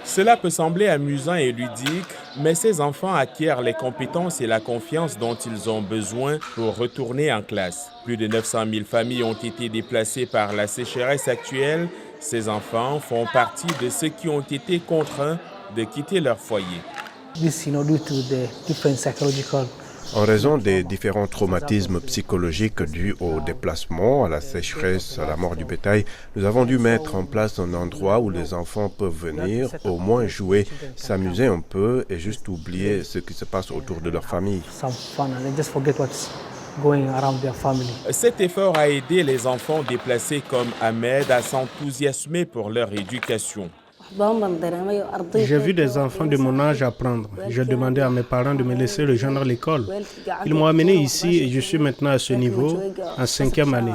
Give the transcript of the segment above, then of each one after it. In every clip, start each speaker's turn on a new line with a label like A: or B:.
A: Cela peut sembler amusant et ludique, mais ces enfants acquièrent les compétences et la confiance dont ils ont besoin pour retourner en classe. Plus de 900 000 familles ont été déplacées par la sécheresse actuelle. Ces enfants font partie de ceux qui ont été contraints de quitter leur foyer.
B: En raison des différents traumatismes psychologiques dus au déplacement, à la sécheresse, à la mort du bétail, nous avons dû mettre en place un endroit où les enfants peuvent venir, au moins jouer, s'amuser un peu et juste oublier ce qui se passe autour de leur famille.
A: Cet effort a aidé les enfants déplacés comme Ahmed à s'enthousiasmer pour leur éducation.
C: J'ai vu des enfants de mon âge apprendre. J'ai demandé à mes parents de me laisser rejoindre l'école. Ils m'ont amené ici et je suis maintenant à ce niveau, en 5e année.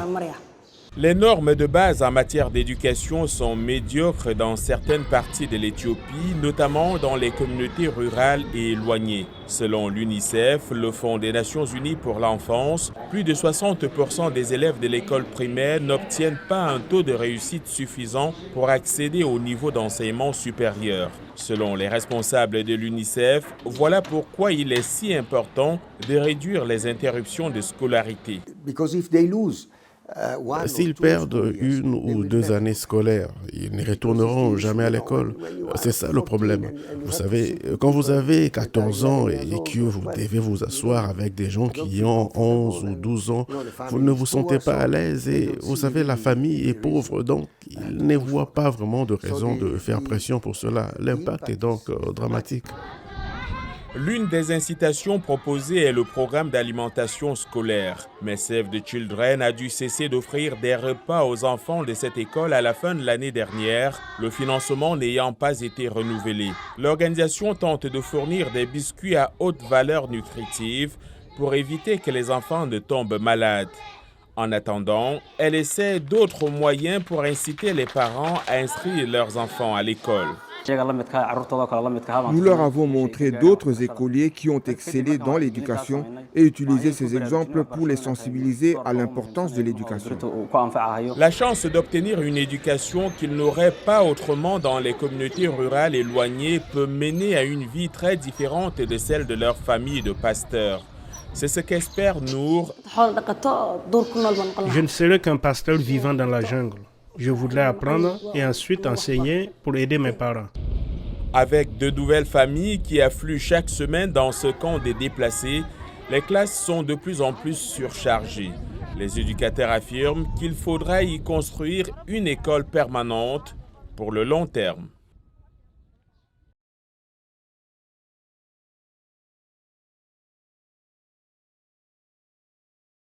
A: Les normes de base en matière d'éducation sont médiocres dans certaines parties de l'Éthiopie, notamment dans les communautés rurales et éloignées. Selon l'UNICEF, le Fonds des Nations Unies pour l'enfance, plus de 60% des élèves de l'école primaire n'obtiennent pas un taux de réussite suffisant pour accéder au niveau d'enseignement supérieur. Selon les responsables de l'UNICEF, voilà pourquoi il est si important de réduire les interruptions de scolarité.
D: S'ils perdent 1 ou 2 années scolaires, ils ne retourneront jamais à l'école. C'est ça le problème. Vous savez, quand vous avez 14 ans et que vous devez vous asseoir avec des gens qui ont 11 ou 12 ans, vous ne vous sentez pas à l'aise et vous savez, la famille est pauvre, donc ils ne voient pas vraiment de raison de faire pression pour cela. L'impact est donc dramatique.
A: L'une des incitations proposées est le programme d'alimentation scolaire. Mais Save the Children a dû cesser d'offrir des repas aux enfants de cette école à la fin de l'année dernière, le financement n'ayant pas été renouvelé. L'organisation tente de fournir des biscuits à haute valeur nutritive pour éviter que les enfants ne tombent malades. En attendant, elle essaie d'autres moyens pour inciter les parents à inscrire leurs enfants à l'école.
E: Nous leur avons montré d'autres écoliers qui ont excellé dans l'éducation et utilisé ces exemples pour les sensibiliser à l'importance de l'éducation.
A: La chance d'obtenir une éducation qu'ils n'auraient pas autrement dans les communautés rurales éloignées peut mener à une vie très différente de celle de leur famille de pasteurs. C'est ce qu'espère Nour.
C: Je ne serai qu'un pasteur vivant dans la jungle. Je voudrais apprendre et ensuite enseigner pour aider mes parents.
A: Avec de nouvelles familles qui affluent chaque semaine dans ce camp des déplacés, les classes sont de plus en plus surchargées. Les éducateurs affirment qu'il faudra y construire une école permanente pour le long terme.